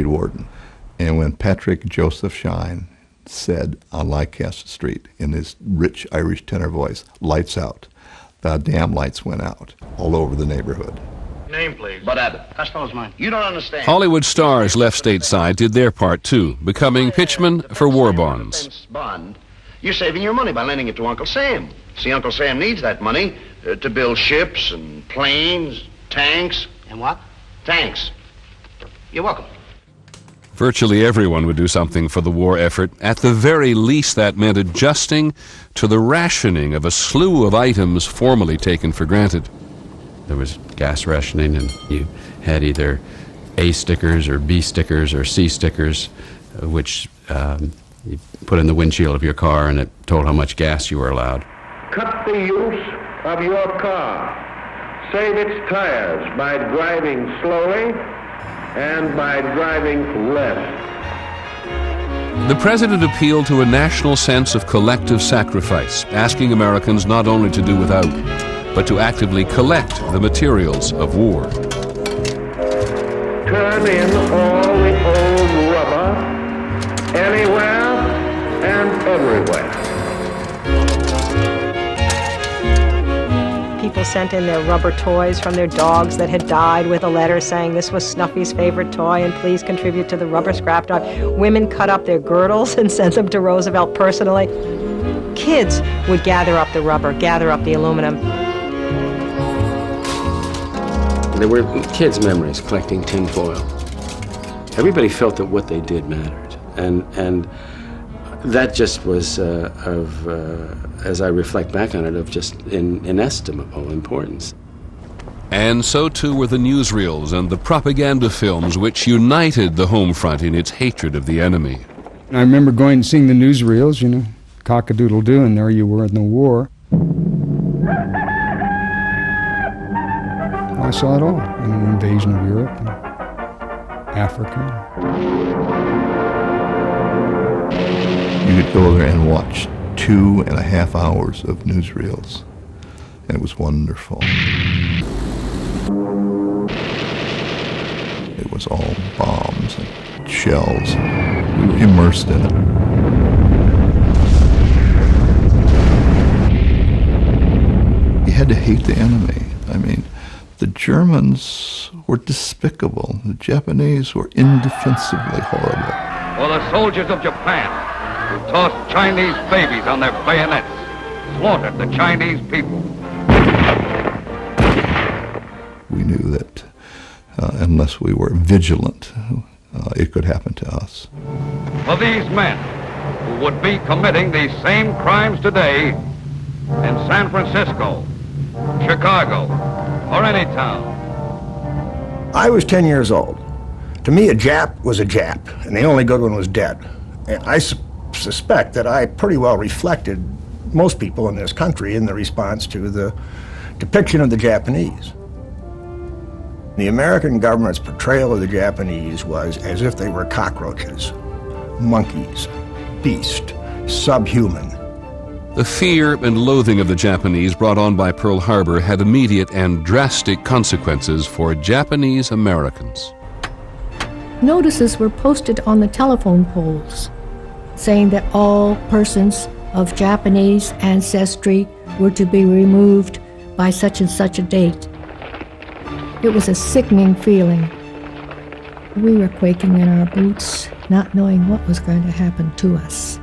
warden. And when Patrick Joseph Shine said on Leicester Street in his rich Irish tenor voice, "Lights out," the damn lights went out all over the neighborhood. Name, please. Bud Abbott. Costello's mine. You don't understand. Hollywood stars left stateside did their part too, becoming pitchmen for war bonds. Bond. You're saving your money by lending it to Uncle Sam. See, Uncle Sam needs that money to build ships and planes, tanks. And what? Tanks. You're welcome. Virtually everyone would do something for the war effort. At the very least, that meant adjusting to the rationing of a slew of items formerly taken for granted. There was gas rationing, and you had either A stickers or B stickers or C stickers, which you put in the windshield of your car, and it told how much gas you were allowed. Cut the use of your car. Save its tires by driving slowly and by driving less. The president appealed to a national sense of collective sacrifice, asking Americans not only to do without, but to actively collect the materials of war. Turn in all the old rubber anywhere and everywhere. People sent in their rubber toys from their dogs that had died with a letter saying this was Snuffy's favorite toy and please contribute to the rubber scrap dog. Women cut up their girdles and sent them to Roosevelt personally. Kids would gather up the rubber, gather up the aluminum. There were kids' memories collecting tinfoil. Everybody felt that what they did mattered, and that just was as I reflect back on it, of just inestimable importance. And so too were the newsreels and the propaganda films which united the Homefront in its hatred of the enemy. I remember going and seeing the newsreels, you know, cock-a-doodle-doo, and there you were in the war. I saw it all, an invasion of Europe and Africa. You could go there and watch 2.5 hours of newsreels, and it was wonderful. It was all bombs and shells. We were immersed in it. You had to hate the enemy. I mean, the Germans were despicable. The Japanese were indefensibly horrible. For the soldiers of Japan, who tossed Chinese babies on their bayonets, slaughtered the Chinese people. We knew that unless we were vigilant, it could happen to us. For these men who would be committing these same crimes today in San Francisco, Chicago, or any town. I was 10 years old. To me, a Jap was a Jap, and the only good one was dead. And I suspect that I pretty well reflected most people in this country in the response to the depiction of the Japanese. The American government's portrayal of the Japanese was as if they were cockroaches, monkeys, beasts, subhuman. The fear and loathing of the Japanese brought on by Pearl Harbor had immediate and drastic consequences for Japanese Americans. Notices were posted on the telephone poles saying that all persons of Japanese ancestry were to be removed by such and such a date. It was a sickening feeling. We were quaking in our boots, not knowing what was going to happen to us.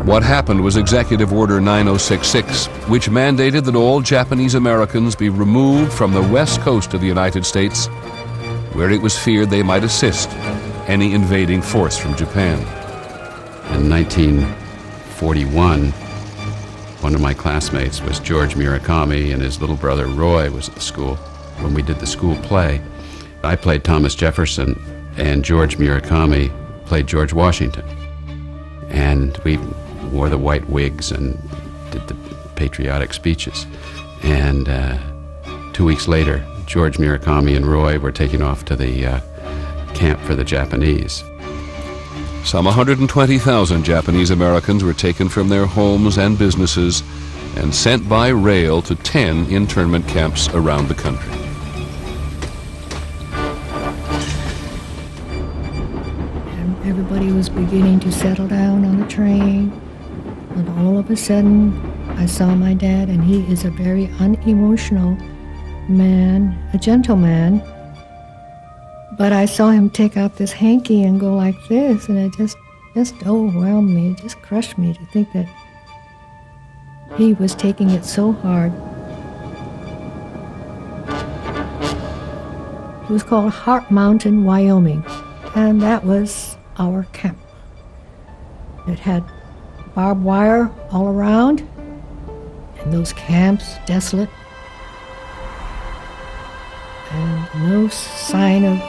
What happened was Executive Order 9066, which mandated that all Japanese Americans be removed from the west coast of the United States, where it was feared they might assist any invading force from Japan. In 1941, one of my classmates was George Murakami, and his little brother Roy was at the school. When we did the school play, I played Thomas Jefferson, and George Murakami played George Washington. And we wore the white wigs and did the patriotic speeches. And 2 weeks later, George Murakami and Roy were taken off to the camp for the Japanese. Some 120,000 Japanese Americans were taken from their homes and businesses and sent by rail to 10 internment camps around the country. Everybody was beginning to settle down on the train. And all of a sudden, I saw my dad, and he is a very unemotional man, a gentleman. But I saw him take out this hanky and go like this, and it just overwhelmed me. It just crushed me to think that he was taking it so hard. It was called Heart Mountain, Wyoming, and that was our camp. It had barbed wire all around, and those camps, desolate, and no sign of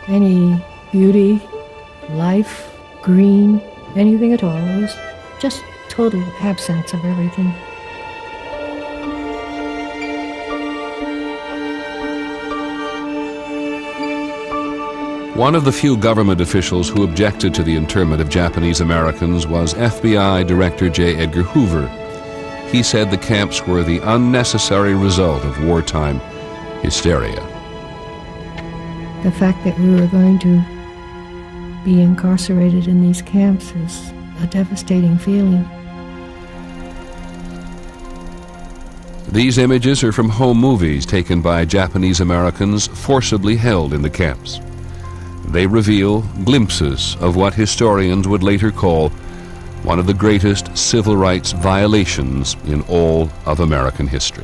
any beauty, life, green, anything at all. It was just total absence of everything. One of the few government officials who objected to the internment of Japanese Americans was FBI Director J. Edgar Hoover. He said the camps were the unnecessary result of wartime hysteria. The fact that we were going to be incarcerated in these camps is a devastating feeling. These images are from home movies taken by Japanese Americans forcibly held in the camps. They reveal glimpses of what historians would later call one of the greatest civil rights violations in all of American history.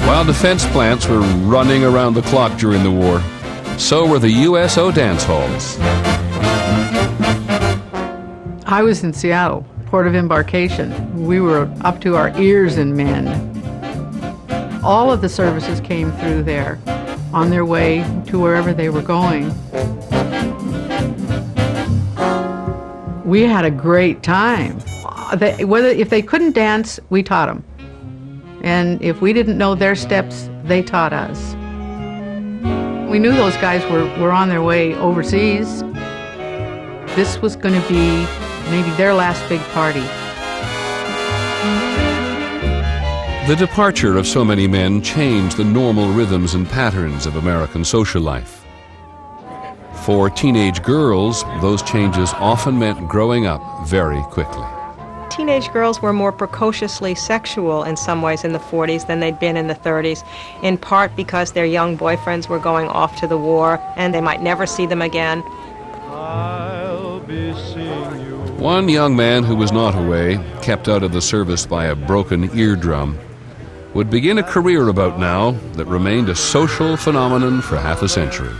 While defense plants were running around the clock during the war, so were the USO dance halls. I was in Seattle, port of embarkation. We were up to our ears in men. All of the services came through there on their way to wherever they were going. We had a great time. If they couldn't dance, we taught them. And if we didn't know their steps, they taught us. We knew those guys were on their way overseas. This was going to be maybe their last big party. The departure of so many men changed the normal rhythms and patterns of American social life. For teenage girls, those changes often meant growing up very quickly. Teenage girls were more precociously sexual in some ways in the 40s than they'd been in the 30s, in part because their young boyfriends were going off to the war and they might never see them again. I'll be seeing you. One young man who was not away, kept out of the service by a broken eardrum, would begin a career about now that remained a social phenomenon for half a century.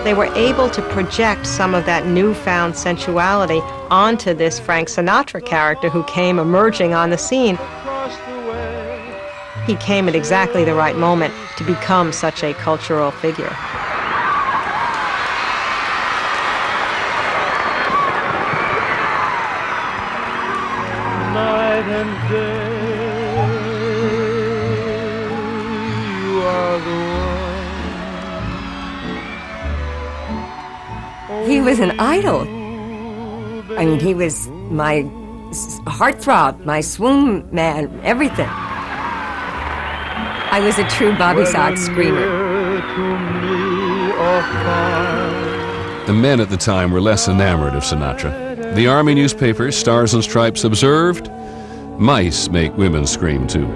They were able to project some of that newfound sensuality onto this Frank Sinatra character who came emerging on the scene. He came at exactly the right moment to become such a cultural figure. Night and day, you are the one. He was an idol. I mean, he was my heartthrob, my swoon man, everything. I was a true Bobby Sox screamer. The men at the time were less enamored of Sinatra. The Army newspaper, Stars and Stripes, observed, mice make women scream too.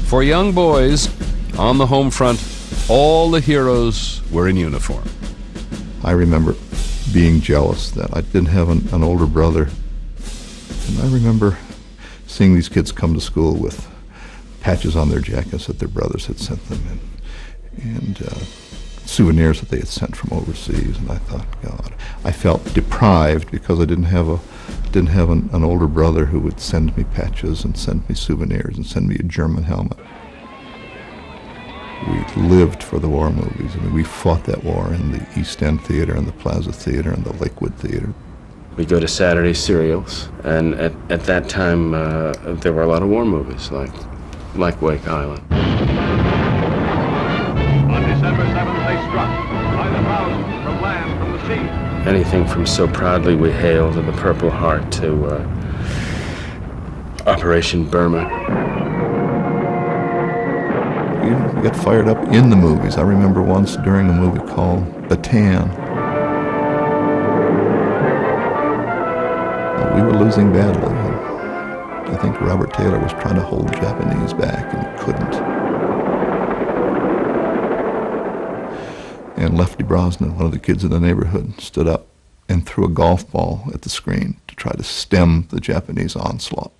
For young boys, on the home front, all the heroes were in uniform. I remember being jealous that I didn't have an older brother. And I remember seeing these kids come to school with patches on their jackets that their brothers had sent them and souvenirs that they had sent from overseas. And I thought, God, I felt deprived because I didn't have an older brother who would send me patches and send me souvenirs and send me a German helmet. We lived for the war movies. I mean, we fought that war in the East End Theater and the Plaza Theater and the Lakewood Theater. We'd go to Saturday serials, and at that time there were a lot of war movies like Wake Island. December 7th, they struck by the thousands from land, from the sea. Anything from So Proudly We Hail to the Purple Heart to Operation Burma. You get fired up in the movies. I remember once during a movie called Bataan, we were losing badly. I think Robert Taylor was trying to hold the Japanese back and couldn't. And Lefty Brosnan, one of the kids in the neighborhood, stood up and threw a golf ball at the screen to try to stem the Japanese onslaught.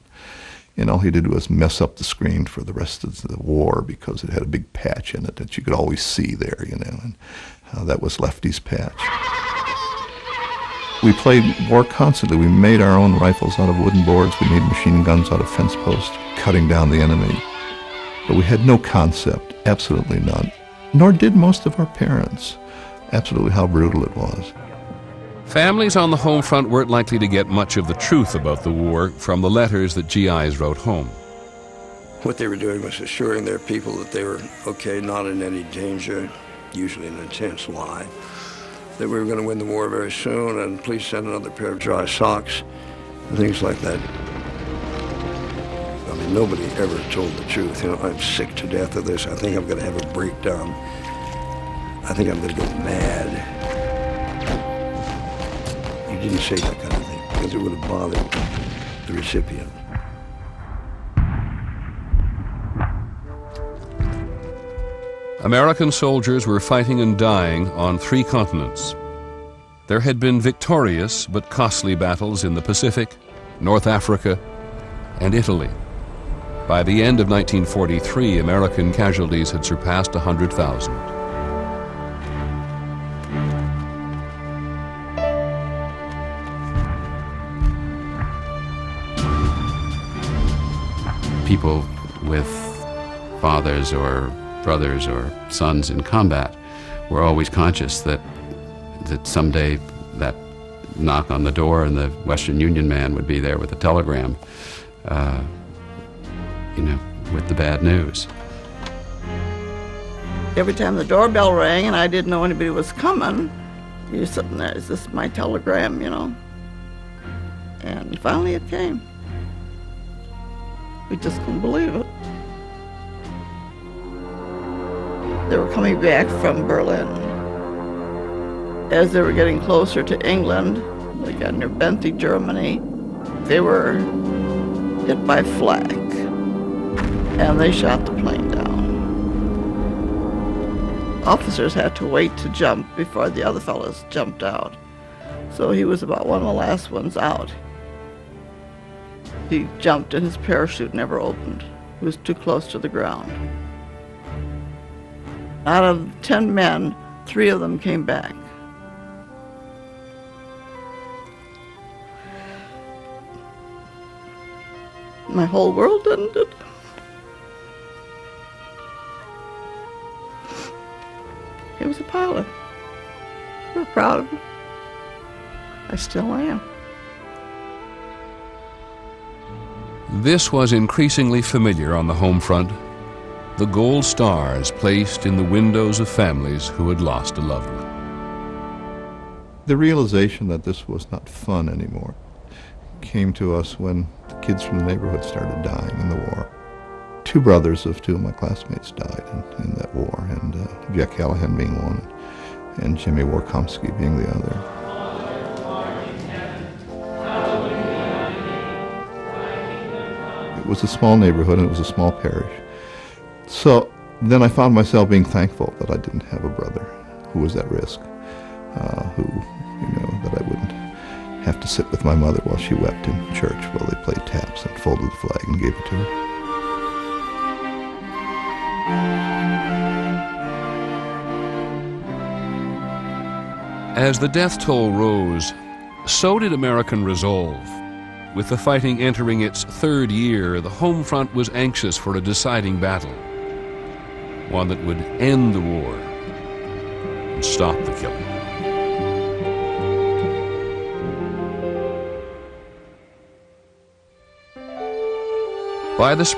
And all he did was mess up the screen for the rest of the war because it had a big patch in it that you could always see there, you know, and that was Lefty's patch. We played war constantly. We made our own rifles out of wooden boards. We made machine guns out of fence posts, cutting down the enemy. But we had no concept, absolutely none. Nor did most of our parents, absolutely how brutal it was. Families on the home front weren't likely to get much of the truth about the war from the letters that GIs wrote home. What they were doing was assuring their people that they were okay, not in any danger, usually an intense lie, that we were going to win the war very soon, and please send another pair of dry socks, and things like that. I mean, nobody ever told the truth. You know, I'm sick to death of this. I think I'm going to have a breakdown. I think I'm going to go mad. You didn't say that kind of thing because it would have bothered the recipient. American soldiers were fighting and dying on 3 continents. There had been victorious but costly battles in the Pacific, North Africa, and Italy. By the end of 1943, American casualties had surpassed 100,000. People with fathers or brothers or sons in combat were always conscious that someday that knock on the door and the Western Union man would be there with a telegram, you know, with the bad news. Every time the doorbell rang and I didn't know anybody was coming, you're sitting there, is this my telegram, you know? And finally it came. We just couldn't believe it. They were coming back from Berlin. As they were getting closer to England, they got near Benthie, Germany, they were hit by flak, and they shot the plane down. Officers had to wait to jump before the other fellows jumped out. So he was about one of the last ones out. He jumped and his parachute never opened. He was too close to the ground. Out of 10 men, 3 of them came back. My whole world ended. He was a pilot. We were proud of him. I still am. This was increasingly familiar on the home front. The gold stars placed in the windows of families who had lost a loved one. The realization that this was not fun anymore came to us when the kids from the neighborhood started dying in the war. 2 brothers of 2 of my classmates died in that war, and Jack Callahan being one, and Jimmy Warkomsky being the other. It was a small neighborhood and it was a small parish. So then I found myself being thankful that I didn't have a brother who was at risk, that I wouldn't have to sit with my mother while she wept in church while they played taps and folded the flag and gave it to her. As the death toll rose, so did American resolve. With the fighting entering its 3rd year, the home front was anxious for a deciding battle, one that would end the war and stop the killing. By the spring